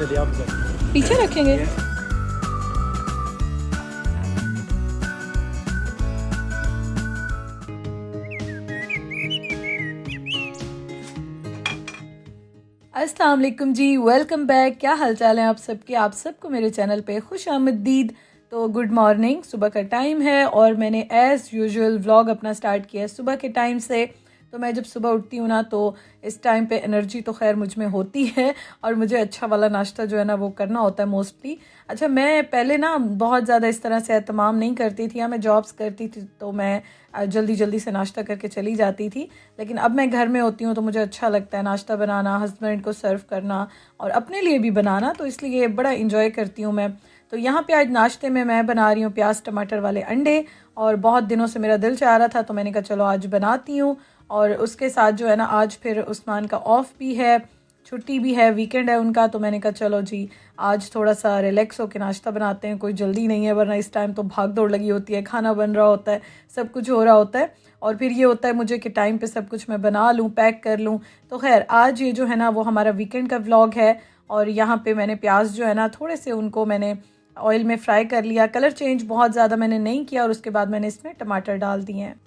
दे दिया आपको। पीछे रखेंगे। अस्सलाम वालेकुम जी, वेलकम बैक। क्या हाल चाल है आप सबके? आप सबको मेरे चैनल पे खुश आमदीद। तो गुड मॉर्निंग, सुबह का टाइम है और मैंने एज़ यूजुअल व्लॉग अपना स्टार्ट किया है सुबह के टाइम से। तो मैं जब सुबह उठती हूँ ना, तो इस टाइम पे एनर्जी तो खैर मुझ में होती है और मुझे अच्छा वाला नाश्ता जो है ना वो करना होता है मोस्टली। अच्छा, मैं पहले ना बहुत ज़्यादा इस तरह से एहतमाम नहीं करती थी, या मैं जॉब्स करती थी तो मैं जल्दी जल्दी से नाश्ता करके चली जाती थी। लेकिन अब मैं घर में होती हूँ तो मुझे अच्छा लगता है नाश्ता बनाना, हस्बैंड को सर्व करना और अपने लिए भी बनाना, तो इसलिए बड़ा इंजॉय करती हूँ मैं। तो यहाँ पे आज नाश्ते में मैं बना रही हूँ प्याज टमाटर वाले अंडे, और बहुत दिनों से मेरा दिल चाह रहा था तो मैंने कहा चलो आज बनाती हूँ। और उसके साथ जो है ना, आज फिर उस्मान का ऑफ भी है, छुट्टी भी है, वीकेंड है उनका, तो मैंने कहा चलो जी आज थोड़ा सा रिलैक्स होकर नाश्ता बनाते हैं। कोई जल्दी नहीं है, वरना इस टाइम तो भाग दौड़ लगी होती है, खाना बन रहा होता है, सब कुछ हो रहा होता है, और फिर ये होता है मुझे कि टाइम पे सब कुछ मैं बना लूँ, पैक कर लूँ। तो खैर आज ये जो है ना वो हमारा वीकेंड का व्लॉग है। और यहाँ पे मैंने प्याज जो है ना थोड़े से उनको मैंने ऑयल में फ्राई कर लिया, कलर चेंज बहुत ज़्यादा मैंने नहीं किया, और उसके बाद मैंने इसमें टमाटर डाल दिए हैं।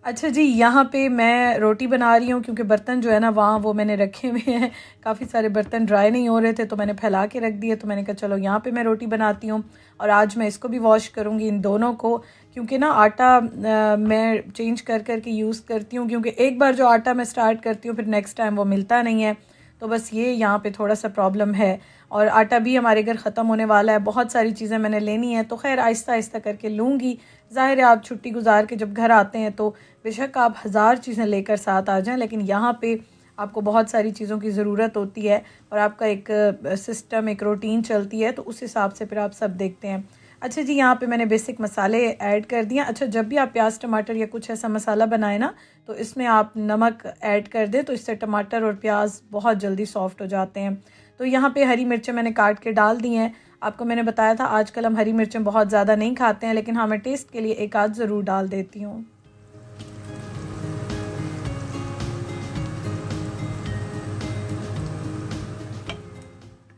अच्छा जी, यहाँ पे मैं रोटी बना रही हूँ क्योंकि बर्तन जो है ना वहाँ वो मैंने रखे हुए हैं, काफ़ी सारे बर्तन ड्राई नहीं हो रहे थे तो मैंने फैला के रख दिए। तो मैंने कहा चलो यहाँ पे मैं रोटी बनाती हूँ, और आज मैं इसको भी वॉश करूँगी, इन दोनों को, क्योंकि ना आटा मैं चेंज कर कर के यूज़ करती हूँ, क्योंकि एक बार जो आटा मैं स्टार्ट करती हूँ फिर नेक्स्ट टाइम वो मिलता नहीं है। तो बस ये यहाँ पे थोड़ा सा प्रॉब्लम है, और आटा भी हमारे घर ख़त्म होने वाला है, बहुत सारी चीज़ें मैंने लेनी है, तो खैर आहिस्ता आहिस्ता करके लूँगी। ज़ाहिर है आप छुट्टी गुजार के जब घर आते हैं तो बेशक आप हज़ार चीज़ें लेकर साथ आ जाएं, लेकिन यहाँ पे आपको बहुत सारी चीज़ों की ज़रूरत होती है, और आपका एक सिस्टम, एक रूटीन चलती है, तो उस हिसाब से फिर आप सब देखते हैं। अच्छा जी, यहाँ पे मैंने बेसिक मसाले ऐड कर दिए। अच्छा, जब भी आप प्याज टमाटर या कुछ ऐसा मसाला बनाए ना, तो इसमें आप नमक ऐड कर दें, तो इससे टमाटर और प्याज बहुत जल्दी सॉफ्ट हो जाते हैं। तो यहाँ पे हरी मिर्चें मैंने काट के डाल दी हैं। आपको मैंने बताया था आजकल हम हरी मिर्चें बहुत ज़्यादा नहीं खाते हैं, लेकिन हाँ मैं टेस्ट के लिए एक आध ज़रूर डाल देती हूँ।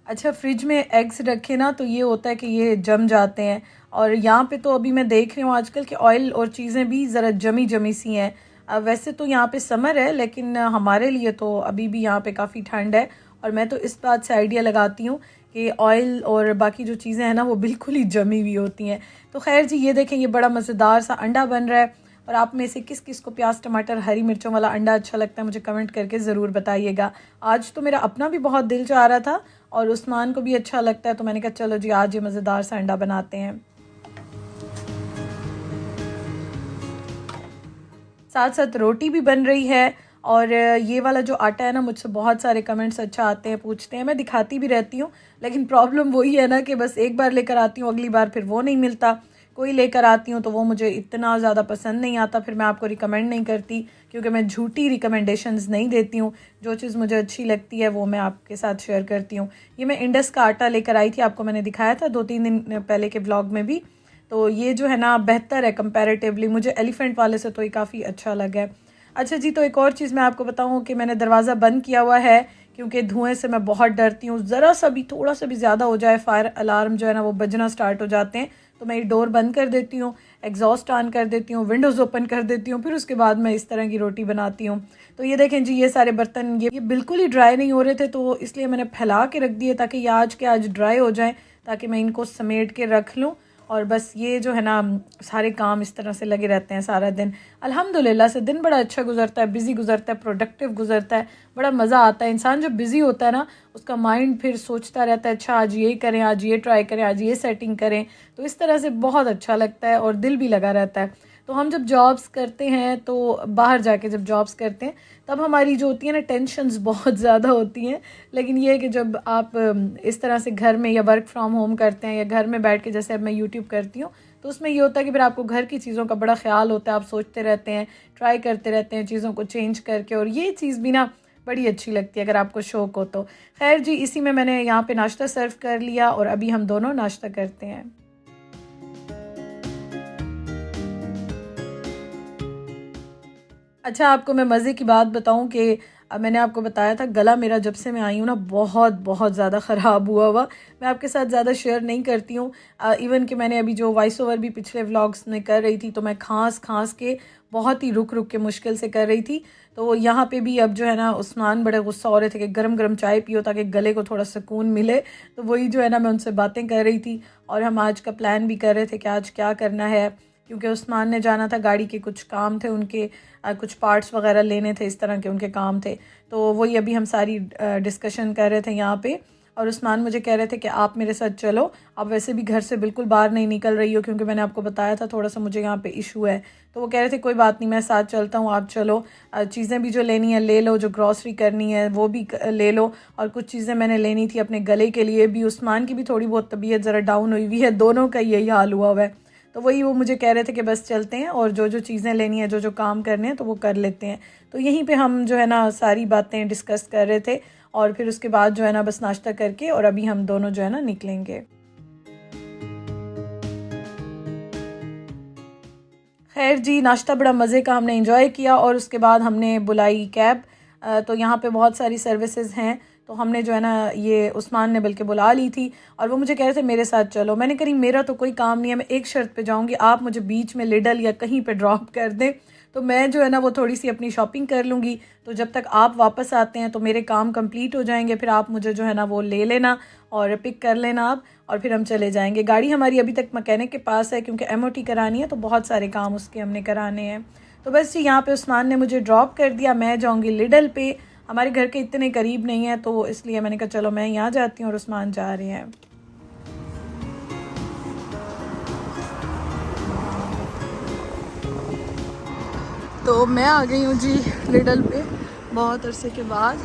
अच्छा, फ्रिज में एग्स रखे ना तो ये होता है कि ये जम जाते हैं, और यहाँ पे तो अभी मैं देख रही हूँ आजकल कि ऑयल और चीज़ें भी ज़रा जमी जमी सी हैं। वैसे तो यहाँ पे समर है, लेकिन हमारे लिए तो अभी भी यहाँ पे काफ़ी ठंड है, और मैं तो इस बात से आइडिया लगाती हूँ कि ऑयल और बाकी जो चीज़ें हैं ना वो बिल्कुल ही जमी हुई होती हैं। तो खैर जी, ये देखें ये बड़ा मज़ेदार सा अंडा बन रहा है। और आप में से किस किस को प्याज टमाटर हरी मिर्चों वाला अंडा अच्छा लगता है, मुझे कमेंट करके ज़रूर बताइएगा। आज तो मेरा अपना भी बहुत दिल चाह रहा था और उस्मान को भी अच्छा लगता है, तो मैंने कहा चलो जी आज ये मज़ेदार सा अंडा बनाते हैं। साथ साथ रोटी भी बन रही है। और ये वाला जो आटा है ना, मुझसे बहुत सारे कमेंट्स अच्छा आते हैं, पूछते हैं, मैं दिखाती भी रहती हूँ, लेकिन प्रॉब्लम वही है ना कि बस एक बार लेकर आती हूँ, अगली बार फिर वो नहीं मिलता। कोई लेकर आती हूँ तो वो मुझे इतना ज़्यादा पसंद नहीं आता, फिर मैं आपको रिकमेंड नहीं करती, क्योंकि मैं झूठी रिकमेंडेशंस नहीं देती हूँ। जो चीज़ मुझे अच्छी लगती है वो मैं आपके साथ शेयर करती हूँ। ये मैं इंडस का आटा लेकर आई थी, आपको मैंने दिखाया था 2-3 दिन पहले के ब्लॉग में भी। तो ये जो है ना बेहतर है कंपैरेटिवली, मुझे एलिफेंट वाले से तो ये काफ़ी अच्छा लगा है। अच्छा जी, तो एक और चीज़ मैं आपको बताऊँ कि मैंने दरवाज़ा बंद किया हुआ है, क्योंकि धुएं से मैं बहुत डरती हूँ। ज़रा सा भी, थोड़ा सा भी ज़्यादा हो जाए, फायर अलार्म जो है ना वो बजना स्टार्ट हो जाते हैं, तो मैं ये डोर बंद कर देती हूँ, एग्जॉस्ट ऑन कर देती हूँ, विंडोज़ ओपन कर देती हूँ, फिर उसके बाद मैं इस तरह की रोटी बनाती हूँ। तो ये देखें जी, ये सारे बर्तन ये बिल्कुल ही ड्राई नहीं हो रहे थे, तो इसलिए मैंने फैला के रख दिए ताकि ये आज के आज ड्राई हो जाएँ, ताकि मैं इनको समेट के रख लूँ। और बस ये जो है ना सारे काम इस तरह से लगे रहते हैं सारा दिन। अल्हम्दुलिल्लाह से दिन बड़ा अच्छा गुजरता है, बिज़ी गुजरता है, प्रोडक्टिव गुजरता है, बड़ा मज़ा आता है। इंसान जब बिज़ी होता है ना, उसका माइंड फिर सोचता रहता है, अच्छा आज ये करें, आज ये ट्राई करें, आज ये सेटिंग करें, तो इस तरह से बहुत अच्छा लगता है और दिल भी लगा रहता है। तो हम जब जॉब्स करते हैं, तो बाहर जाके जब जॉब्स करते हैं, तब हमारी जो होती है ना टेंशन्स बहुत ज़्यादा होती हैं। लेकिन ये है कि जब आप इस तरह से घर में या वर्क फ्रॉम होम करते हैं, या घर में बैठ के जैसे अब मैं यूट्यूब करती हूँ, तो उसमें ये होता है कि फिर आपको घर की चीज़ों का बड़ा ख्याल होता है, आप सोचते रहते हैं, ट्राई करते रहते हैं चीज़ों को चेंज करके, और ये चीज़ भी ना बड़ी अच्छी लगती है अगर आपको शौक़ हो तो। खैर जी, इसी में मैंने यहाँ पे नाश्ता सर्व कर लिया, और अभी हम दोनों नाश्ता करते हैं। अच्छा, आपको मैं मज़े की बात बताऊं कि अब मैंने आपको बताया था गला मेरा जब से मैं आई हूँ ना बहुत बहुत ज़्यादा ख़राब हुआ। मैं आपके साथ ज़्यादा शेयर नहीं करती हूँ। इवन कि मैंने अभी जो वॉइस ओवर भी पिछले व्लॉग्स में कर रही थी तो मैं खांस के बहुत ही रुक के मुश्किल से कर रही थी। तो यहाँ पे भी अब जो है ना उस्मान बड़े गुस्सा हो रहे थे कि गरम गरम चाय पियो ताकि गले को थोड़ा सुकून मिले। तो वही जो है ना मैं उनसे बातें कर रही थी और हम आज का प्लान भी कर रहे थे कि आज क्या करना है, क्योंकि उस्मान ने जाना था, गाड़ी के कुछ काम थे उनके, कुछ पार्ट्स वगैरह लेने थे, इस तरह के उनके काम थे। तो वही अभी हम सारी डिस्कशन कर रहे थे यहाँ पे। और उस्मान मुझे कह रहे थे कि आप मेरे साथ चलो, आप वैसे भी घर से बिल्कुल बाहर नहीं निकल रही हो क्योंकि मैंने आपको बताया था थोड़ा सा मुझे यहाँ पे इशू है। तो वो कह रहे थे कोई बात नहीं मैं साथ चलता हूँ, आप चलो, चीज़ें भी जो लेनी है ले लो, जो ग्रॉसरी करनी है वो भी ले लो, और कुछ चीज़ें मैंने लेनी थी अपने गले के लिए भी। उस्मान की भी थोड़ी बहुत तबीयत ज़रा डाउन हुई है, दोनों का यही हाल हुआ है। तो वही वो मुझे कह रहे थे कि बस चलते हैं और जो जो चीज़ें लेनी है, जो जो काम करने हैं तो वो कर लेते हैं। तो यहीं पे हम जो है ना सारी बातें डिस्कस कर रहे थे और फिर उसके बाद जो है ना बस नाश्ता करके और अभी हम दोनों जो है ना निकलेंगे। खैर जी, नाश्ता बड़ा मज़े का हमने एंजॉय किया और उसके बाद हमने बुलाई कैब। तो यहाँ पे बहुत सारी सर्विसेज हैं, तो हमने जो है ना ये उस्मान ने बल्कि बुला ली थी और वो मुझे कह रहे थे मेरे साथ चलो। मैंने कही मेरा तो कोई काम नहीं है, मैं एक शर्त पे जाऊँगी, आप मुझे बीच में लिडल या कहीं पे ड्रॉप कर दें तो मैं जो है ना वो थोड़ी सी अपनी शॉपिंग कर लूँगी। तो जब तक आप वापस आते हैं तो मेरे काम कंप्लीट हो जाएंगे, फिर आप मुझे जो है ना वो ले लेना और पिक कर लेना आप, और फिर हम चले जाएंगे। गाड़ी हमारी अभी तक मैकेनिक के पास है क्योंकि एमओटी करानी है, तो बहुत सारे काम उसके हमने कराने हैं। तो बस जी यहाँ पे उस्मान ने मुझे ड्रॉप कर दिया, मैं जाऊँगी लिडल पे। हमारे घर के इतने करीब नहीं है तो इसलिए मैंने कहा चलो मैं यहाँ जाती हूँ और उस्मान जा रहे हैं। तो मैं आ गई हूँ जी लिडल पे बहुत अरसे के बाद।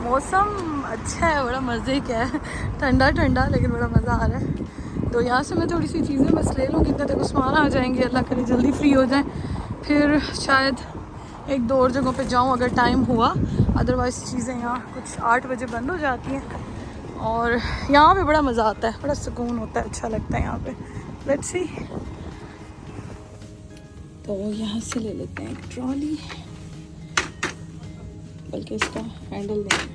मौसम अच्छा है, बड़ा मज़े का है, ठंडा ठंडा लेकिन बड़ा मज़ा आ रहा है। तो यहाँ से मैं थोड़ी सी चीज़ें बस ले लूँगी, इतने तक उस्मान आ जाएंगे, अल्लाह करे जल्दी फ्री हो जाए, फिर शायद एक दो और जगहों पे जाऊँ अगर टाइम हुआ। अदरवाइज़ चीज़ें यहाँ कुछ 8 बजे बंद हो जाती हैं और यहाँ पे बड़ा मज़ा आता है, बड़ा सुकून होता है, अच्छा लगता है यहाँ पे। Let's see. तो यहाँ से ले लेते हैं एक ट्रॉली, बल्कि इसका हैंडल नहीं है।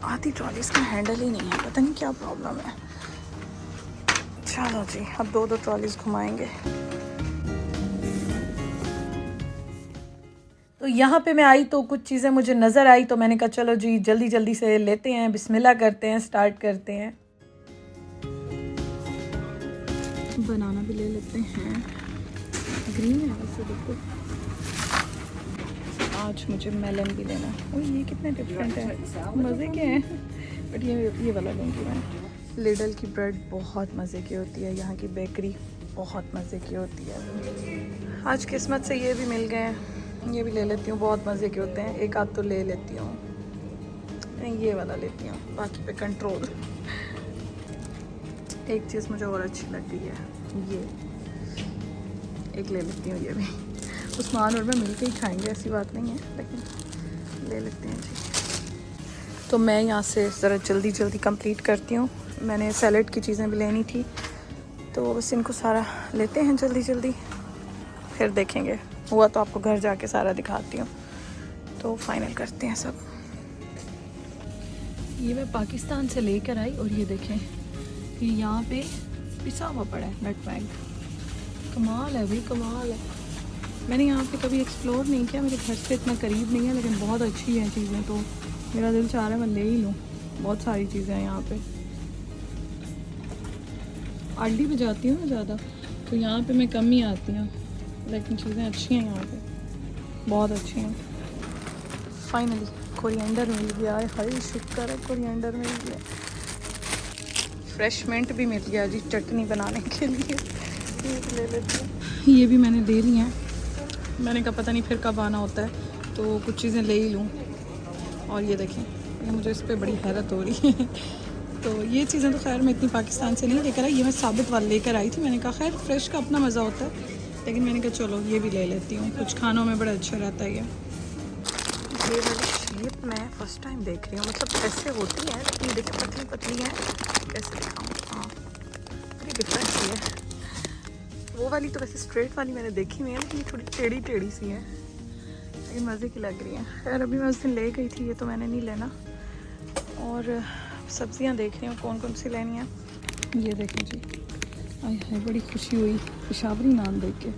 आधी ट्रॉली इसका हैंडल ही नहीं है, पता नहीं क्या प्रॉब्लम है। चलो जी, अब दो ट्रॉलीज घुमाएंगे। तो यहाँ पे मैं आई तो कुछ चीज़ें मुझे नज़र आई तो मैंने कहा चलो जी जल्दी जल्दी से लेते हैं, बिस्मिल्लाह करते हैं, स्टार्ट करते हैं। बनाना भी ले लेते हैं, ग्रीन है वैसे बिल्कुल। आज मुझे मेलन भी लेना है। ओह ये कितने डिफरेंट है, मज़े के हैं, बट ये वाला लूँगी मैं। लिडल की ब्रेड बहुत मज़े की होती है, यहाँ की बेकरी बहुत मज़े की होती है। आज किस्मत से ये भी मिल गए हैं, ये भी ले लेती हूँ, बहुत मज़े के होते हैं। एक आध तो ले लेती हूँ, ये वाला लेती हूँ, बाकी पे कंट्रोल। एक चीज़ मुझे और अच्छी लग गई है, ये एक ले लेती हूँ। ये भी उस्मान और मैं मिलके ही खाएंगे, ऐसी बात नहीं है, लेकिन ले लेते हैं जी। तो मैं यहाँ से ज़रा जल्दी कंप्लीट करती हूँ, मैंने सैलेड की चीज़ें भी लेनी थी तो बस इनको सारा लेते हैं जल्दी, फिर देखेंगे, हुआ तो आपको घर जाके सारा दिखाती हूँ। तो फाइनल करते हैं सब। ये मैं पाकिस्तान से लेकर आई और ये देखें कि यहाँ पे पिसा हुआ पड़ा है नटमैग, कमाल है भाई, कमाल है। मैंने यहाँ पे कभी एक्सप्लोर नहीं किया, मेरे घर से इतना करीब नहीं है, लेकिन बहुत अच्छी हैं चीज़ें, तो मेरा दिल चाह रहा है मैं ले ही लूँ। बहुत सारी चीज़ें हैं यहाँ पे। आरडी में जाती हूँ ना ज़्यादा, तो यहाँ पे मैं कम ही आती हूँ, लेकिन चीज़ें अच्छी हैं यहाँ पे, बहुत अच्छी हैं। फाइनली कोरिएंडर मिल गया है, हरी शुक्र है कोरिएंडर मिल गया। फ्रेश मिंट भी मिल गया जी चटनी बनाने के लिए, ले लेते हैं। ये भी मैंने ले ली हैं, मैंने कहा पता नहीं फिर कब आना होता है, तो कुछ चीज़ें ले ही लूँ। और ये देखें, ये मुझे इस पर बड़ी हैरत हो रही है। तो ये चीज़ें तो खैर मैं इतनी पाकिस्तान से नहीं लेकर आई, ये मैं साबित वाला लेकर आई थी। मैंने कहा खैर फ्रेश का अपना मज़ा होता है, लेकिन मैंने कहा चलो ये भी ले लेती हूँ, कुछ खानों में बड़ा अच्छा रहता है। ये वाली शेप मैं फ़र्स्ट टाइम देख रही हूँ, मतलब ऐसे होती है लेकिन ये देखिए पतली पतली है, कैसे दिखाऊँ। हाँ बड़ी डिफरेंट है, वो वाली तो वैसे स्ट्रेट वाली मैंने देखी हुई है, लेकिन थोड़ी टेढ़ी टेढ़ी सी है, लेकिन मज़े की लग रही है। खैर अभी मैं उस दिन ले गई थी, ये तो मैंने नहीं लेना। और सब्जियां देख रही हूँ कौन कौन सी लेनी है। ये देखें जी, आय हाय बड़ी खुशी हुई पेशावरी नान देख के।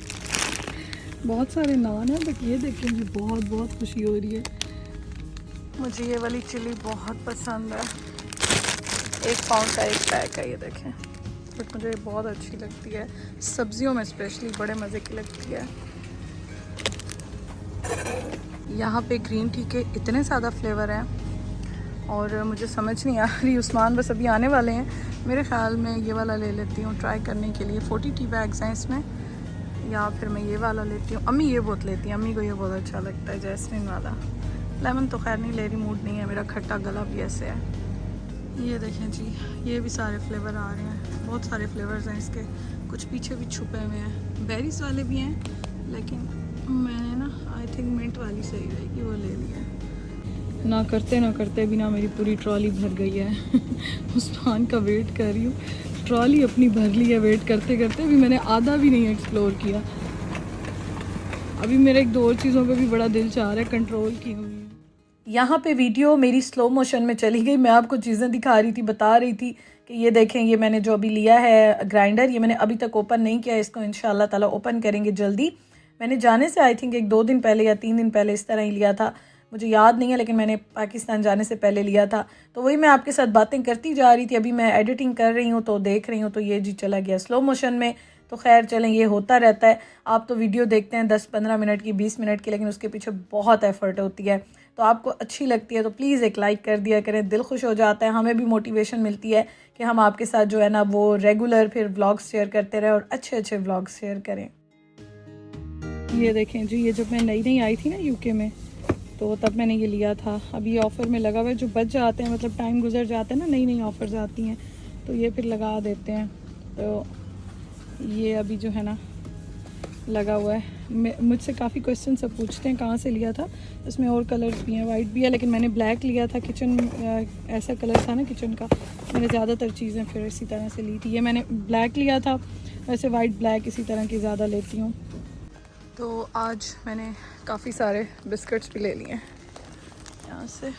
बहुत सारे नान हैं, बट ये देखें जी बहुत बहुत खुशी हो रही है। मुझे ये वाली चिली बहुत पसंद है, 1 पाउंड का 1 पैक है, ये देखें। बट मुझे बहुत अच्छी लगती है, सब्जियों में स्पेशली बड़े मज़े की लगती है। यहाँ पे ग्रीन टी के इतने ज़्यादा फ्लेवर हैं और मुझे समझ नहीं आ रही। उस्मान बस अभी आने वाले हैं, मेरे ख़्याल में ये वाला ले लेती हूँ ट्राई करने के लिए। 40 टी बैग्स हैं इसमें, या फिर मैं ये वाला लेती हूँ। अम्मी ये बहुत लेती हैं, अम्मी को ये बहुत अच्छा लगता है, जैस्मिन वाला। लेमन तो खैर नहीं ले रही, मूड नहीं है मेरा, खट्टा गला भी ऐसे है। ये देखें जी, ये भी सारे फ्लेवर आ रहे हैं, बहुत सारे फ्लेवर्स हैं इसके, कुछ पीछे भी छुपे हुए हैं। बेरीज वाले भी हैं, लेकिन मैंने ना आई थिंक मिंट वाली सही रहेगी, वो ले लिया। ना करते बिना मेरी पूरी ट्रॉली भर गई है। उस्मान का वेट कर रही हूँ, ट्रॉली अपनी भर ली है वेट करते करते। अभी मैंने आधा भी नहीं एक्सप्लोर किया। अभी मेरा एक दो और चीज़ों पे भी बड़ा दिल चाह रहा है, कंट्रोल की हुई। यहाँ पे वीडियो मेरी स्लो मोशन में चली गई, मैं आपको चीज़ें दिखा रही थी, बता रही थी कि ये देखें, ये मैंने जो अभी लिया है ग्राइंडर, ये मैंने अभी तक ओपन नहीं किया, इसको इंशाल्लाह ताला ओपन करेंगे जल्दी। मैंने जाने से आई थिंक 1-2 दिन पहले या 3 दिन पहले इस तरह ही लिया था, मुझे याद नहीं है, लेकिन मैंने पाकिस्तान जाने से पहले लिया था। तो वही मैं आपके साथ बातें करती जा रही थी, अभी मैं एडिटिंग कर रही हूँ तो देख रही हूँ, तो ये जी चला गया स्लो मोशन में। तो खैर चलें, ये होता रहता है। आप तो वीडियो देखते हैं 10-15 मिनट की, 20 मिनट की, लेकिन उसके पीछे बहुत एफर्ट होती है। तो आपको अच्छी लगती है तो प्लीज़ एक लाइक कर दिया करें, दिल खुश हो जाता है, हमें भी मोटिवेशन मिलती है कि हम आपके साथ जो है ना वो रेगुलर फिर व्लॉग्स शेयर करते रहें और अच्छे अच्छे व्लॉग्स शेयर करें। ये देखें जी, ये जब मैं नई आई थी ना यूके में, तो तब मैंने ये लिया था। अभी ये ऑफ़र में लगा हुआ है, जो बच जाते हैं, मतलब टाइम गुजर जाते हैं ना, नई ऑफ़र्स आती हैं तो ये फिर लगा देते हैं। तो ये अभी जो है ना लगा हुआ है। मुझसे काफ़ी क्वेश्चन सब पूछते हैं कहाँ से लिया था। इसमें और कलर्स भी हैं, वाइट भी है, लेकिन मैंने ब्लैक लिया था। किचन ऐसा कलर था ना किचन का, मैंने ज़्यादातर चीज़ें फिर इसी तरह से ली थी। ये मैंने ब्लैक लिया था, वैसे वाइट ब्लैक इसी तरह की ज़्यादा लेती हूँ। तो आज मैंने काफ़ी सारे बिस्किट्स भी ले लिए हैं यहाँ से।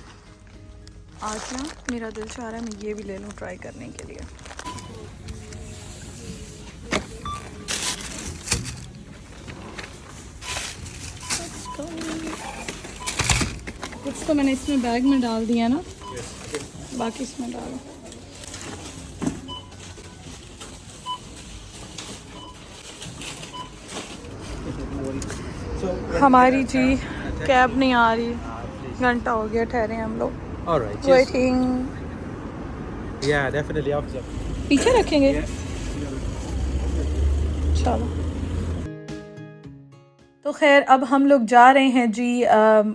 आज ना मेरा दिल चाह रहा है मैं ये भी ले लूँ ट्राई करने के लिए। कुछ तो मैंने इसमें बैग में डाल दिया ना, बाकी इसमें डालो। हमारी जी कैब नहीं आ रही, घंटा हो गया ठहरे हम लोग। वेटिंग। पीछे रखेंगे, चलो। तो खैर अब हम लोग जा रहे हैं जी।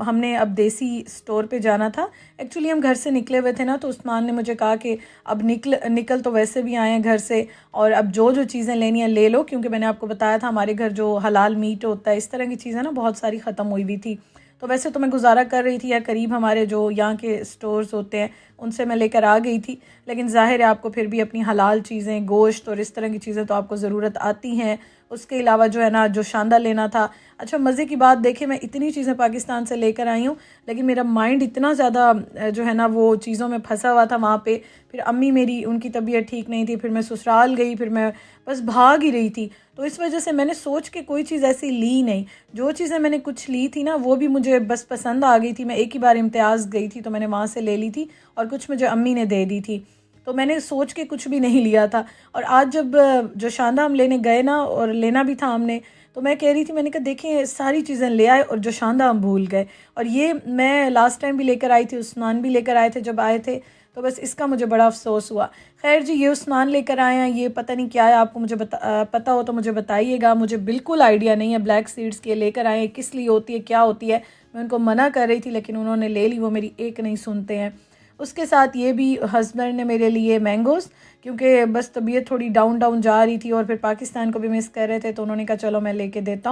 हमने अब देसी स्टोर पे जाना था। एक्चुअली हम घर से निकले हुए थे ना, तो उस्मान ने मुझे कहा कि अब निकल तो वैसे भी आए हैं घर से, और अब जो चीज़ें लेनी है ले लो, क्योंकि मैंने आपको बताया था हमारे घर जो हलाल मीट होता है, इस तरह की चीज़ें ना बहुत सारी ख़त्म हुई हुई थी। तो वैसे तो मैं गुजारा कर रही थी, या करीब हमारे जो यहाँ के स्टोर्स होते हैं उनसे मैं लेकर आ गई थी, लेकिन ज़ाहिर है आपको फिर भी अपनी हलाल चीज़ें, गोश्त और इस तरह की चीज़ें तो आपको ज़रूरत आती हैं। उसके अलावा जो है ना जो शानदा लेना था। अच्छा मज़े की बात देखिए, मैं इतनी चीज़ें पाकिस्तान से लेकर आई हूँ, लेकिन मेरा माइंड इतना ज़्यादा जो है ना वो चीज़ों में फंसा हुआ था वहाँ पे। फिर अम्मी मेरी, उनकी तबीयत ठीक नहीं थी, फिर मैं ससुराल गई, फिर मैं बस भाग ही रही थी। तो इस वजह से मैंने सोच के कोई चीज़ ऐसी ली नहीं। जो चीज़ें मैंने कुछ ली थी ना वो भी मुझे बस पसंद आ गई थी। मैं एक ही बार इम्तियाज़ गई थी तो मैंने वहाँ से ले ली थी, और कुछ मुझे अम्मी ने दे दी थी, तो मैंने सोच के कुछ भी नहीं लिया था। और आज जब जो शानदा हम लेने गए ना, और लेना भी था हमने, तो मैं कह रही थी, मैंने कहा देखें सारी चीज़ें ले आए और जो शानदा हम भूल गए। और ये मैं लास्ट टाइम भी लेकर आई थी, उस्मान भी लेकर आए थे जब आए थे, तो बस इसका मुझे बड़ा अफसोस हुआ। खैर जी, ये उस्मान लेकर आए हैं, ये पता नहीं क्या है, आपको मुझे पता हो तो मुझे बताइएगा। मुझे बिल्कुल आइडिया नहीं है। ब्लैक सीड्स के लेकर आए, किस लिए होती है, क्या होती है। मैं उनको मना कर रही थी लेकिन उन्होंने ले ली, वो मेरी एक नहीं सुनते हैं। उसके साथ ये भी हस्बैंड ने मेरे लिए मैंगोज़, क्योंकि बस तबीयत थोड़ी डाउन जा रही थी और फिर पाकिस्तान को भी मिस कर रहे थे, तो उन्होंने कहा चलो मैं लेके लेता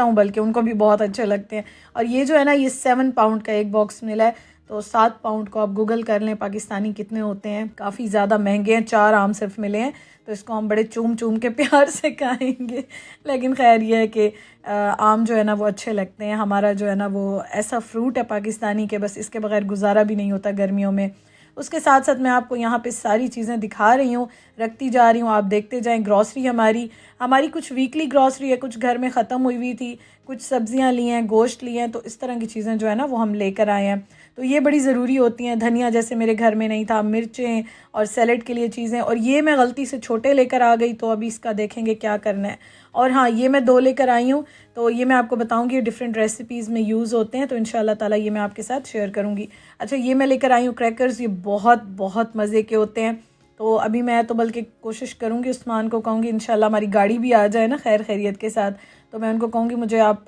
हूँ, बल्कि उनको भी बहुत अच्छे लगते हैं। और ये जो है ना, ये 7 पाउंड का एक बॉक्स मिला है। तो 7 पाउंड को आप गूगल कर लें पाकिस्तानी कितने होते हैं, काफ़ी ज़्यादा महंगे हैं। 4 आम सिर्फ मिले हैं, तो इसको हम बड़े चूम चूम के प्यार से खाएंगे। लेकिन खैर ये है कि आम जो है ना वो अच्छे लगते हैं। हमारा जो है ना वो ऐसा फ्रूट है पाकिस्तानी के, बस इसके बगैर गुजारा भी नहीं होता गर्मियों में। उसके साथ साथ मैं आपको यहाँ पे सारी चीज़ें दिखा रही हूँ, रखती जा रही हूँ, आप देखते जाएं। ग्रॉसरी हमारी कुछ वीकली ग्रॉसरी है, कुछ घर में ख़त्म हुई थी, कुछ सब्जियाँ ली हैं, गोश्त लिए हैं, तो इस तरह की चीज़ें जो है ना वो हम लेकर आए हैं। तो ये बड़ी ज़रूरी होती हैं। धनिया जैसे मेरे घर में नहीं था, मिर्चें और सैलेड के लिए चीज़ें, और ये मैं गलती से छोटे लेकर आ गई, तो अभी इसका देखेंगे क्या करना है। और हाँ, ये मैं 2 लेकर आई हूँ, तो ये मैं आपको बताऊँगी, ये डिफरेंट रेसिपीज़ में यूज़ होते हैं, तो इंशाल्लाह ताला ये मैं आपके साथ शेयर करूँगी। अच्छा, ये मैं लेकर आई हूँ क्रैकर्स, ये बहुत बहुत मज़े के होते हैं। तो अभी मैं तो बल्कि कोशिश करूँगी, उस्मान को कहूँगी इंशाल्लाह हमारी गाड़ी भी आ जाए ना खैर खैरियत के साथ, तो मैं उनको कहूँगी मुझे आप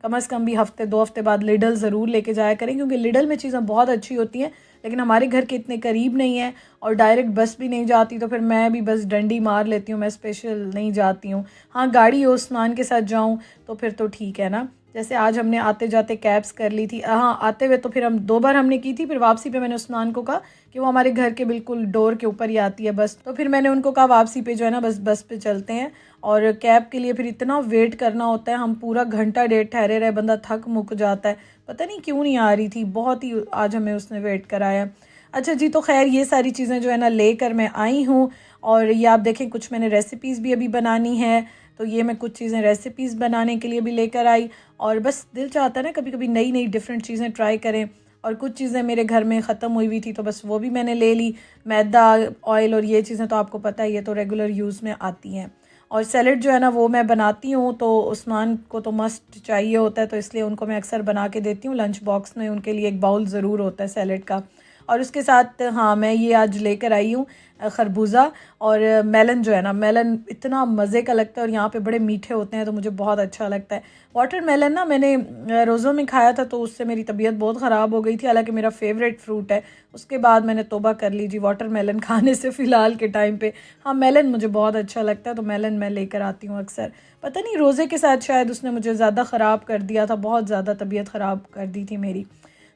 कम से कम भी हफ्ते 2 हफ्ते बाद लिडल ज़रूर लेके जाया करें, क्योंकि लिडल में चीज़ें बहुत अच्छी होती हैं, लेकिन हमारे घर के इतने करीब नहीं है और डायरेक्ट बस भी नहीं जाती, तो फिर मैं भी बस डंडी मार लेती हूँ, मैं स्पेशल नहीं जाती हूँ। हाँ, गाड़ी हो, उस्मान के साथ जाऊँ तो फिर तो ठीक है ना। जैसे आज हमने आते जाते कैब्स कर ली थी। हाँ, आते हुए तो फिर हम 2 बार हमने की थी, फिर वापसी पे मैंने उस्मान को कहा कि वो हमारे घर के बिल्कुल डोर के ऊपर ही आती है बस, तो फिर मैंने उनको कहा वापसी पे जो है ना बस पे चलते हैं। और कैब के लिए फिर इतना वेट करना होता है, हम पूरा घंटा डेढ़ ठहरे रहे, बंदा थक मुक जाता है, पता नहीं क्यों नहीं आ रही थी, बहुत ही आज हमें उसने वेट कराया। अच्छा जी, तो खैर ये सारी चीज़ें जो है ना लेकर मैं आई हूँ, और ये आप देखें कुछ मैंने रेसिपीज़ भी अभी बनानी है, तो ये मैं कुछ चीज़ें रेसिपीज़ बनाने के लिए भी लेकर आई। और बस दिल चाहता है ना कभी कभी नई नई डिफरेंट चीज़ें ट्राई करें, और कुछ चीज़ें मेरे घर में ख़त्म हुई थी, तो बस वो भी मैंने ले ली। मैदा, ऑयल और ये चीज़ें तो आपको पता है, ये तो रेगुलर यूज़ में आती हैं। और सैलेड जो है ना वो मैं बनाती हूँ, तो उस्मान को तो मस्ट चाहिए होता है, तो इसलिए उनको मैं अक्सर बना के देती हूँ। लंच बॉक्स में उनके लिए एक बाउल ज़रूर होता है सैलेड का। और उसके साथ हाँ, मैं ये आज लेकर आई हूँ खरबूजा और मेलन जो है ना, मेलन इतना मज़े का लगता है, और यहाँ पे बड़े मीठे होते हैं, तो मुझे बहुत अच्छा लगता है। वाटर मेलन ना मैंने रोज़ों में खाया था, तो उससे मेरी तबीयत बहुत ख़राब हो गई थी, हालांकि मेरा फेवरेट फ्रूट है। उसके बाद मैंने तौबा कर ली जी वाटर मेलन खाने से फ़िलहाल के टाइम पे। हाँ, मेलन मुझे बहुत अच्छा लगता है, तो मेलन मैं लेकर आती हूँ अक्सर। पता नहीं रोज़े के साथ शायद उसने मुझे ज़्यादा ख़राब कर दिया था, बहुत ज़्यादा तबीयत ख़राब कर दी थी मेरी।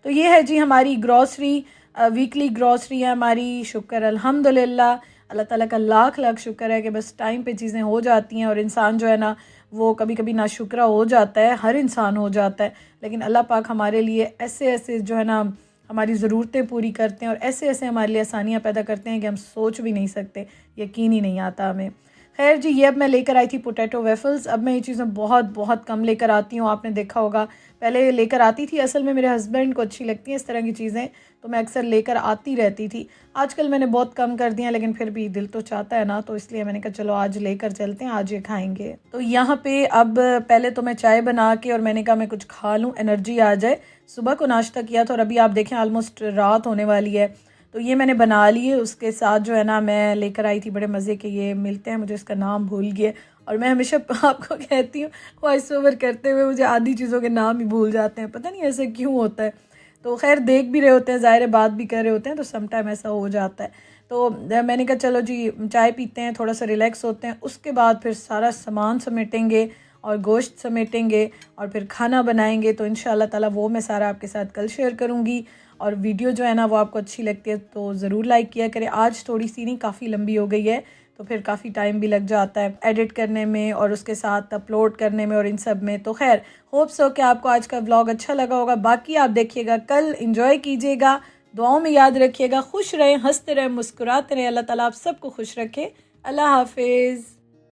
तो ये है जी हमारी ग्रॉसरी, वीकली ग्रॉसरी है हमारी। शुक्र अल्हम्दुलिल्लाह, अल्लाह ताला का लाख लाख शुक्र है कि बस टाइम पे चीज़ें हो जाती हैं। और इंसान जो है ना वो कभी कभी नाशुक्रा हो जाता है, हर इंसान हो जाता है, लेकिन अल्लाह पाक हमारे लिए ऐसे ऐसे जो है ना हमारी ज़रूरतें पूरी करते हैं, और ऐसे ऐसे हमारे लिए आसानियाँ पैदा करते हैं कि हम सोच भी नहीं सकते, यकीन ही नहीं आता हमें। खैर जी, ये अब मैं लेकर आई थी पोटैटो वेफल्स। अब मैं ये चीज़ें बहुत बहुत कम लेकर आती हूँ, आपने देखा होगा पहले लेकर आती थी, असल में मेरे हस्बैंड को अच्छी लगती हैं इस तरह की चीज़ें, तो मैं अक्सर लेकर आती रहती थी। आजकल मैंने बहुत कम कर दिया, लेकिन फिर भी दिल तो चाहता है ना, तो इसलिए मैंने कहा चलो आज लेकर चलते हैं, आज ये खाएंगे। तो यहाँ पे अब पहले तो मैं चाय बना के, और मैंने कहा मैं कुछ खा लूँ, एनर्जी आ जाए। सुबह को नाश्ता किया था, और अभी आप देखें ऑलमोस्ट रात होने वाली है, तो ये मैंने बना लिए। उसके साथ जो है ना मैं लेकर आई थी बड़े मज़े के, ये मिलते हैं, मुझे इसका नाम भूल गया, और मैं हमेशा आपको कहती हूँ वॉइस ओवर करते हुए मुझे आधी चीज़ों के नाम ही भूल जाते हैं, पता नहीं ऐसे क्यों होता है। तो खैर देख भी रहे होते हैं, ज़ाहिर है बात भी कर रहे होते हैं, तो सम टाइम ऐसा हो जाता है। तो मैंने कहा चलो जी चाय पीते हैं, थोड़ा सा रिलैक्स होते हैं, उसके बाद फिर सारा सामान समेटेंगे और गोश्त समेटेंगे, और फिर खाना बनाएंगे। तो इंशाल्लाह ताला वो मैं सारा आपके साथ कल शेयर करूँगी। और वीडियो जो है ना वो आपको अच्छी लगती है तो ज़रूर लाइक किया करें। आज थोड़ी सी नहीं, काफ़ी लंबी हो गई है, तो फिर काफ़ी टाइम भी लग जाता है एडिट करने में, और उसके साथ अपलोड करने में, और इन सब में। तो खैर होप सो कि आपको आज का व्लॉग अच्छा लगा होगा। बाकी आप देखिएगा कल, इंजॉय कीजिएगा, दुआओं में याद रखिएगा, खुश रहें, हंसते रहें, मुस्कुराते रहें। अल्लाह ताला आप सबको खुश रखे। अल्लाह हाफिज़।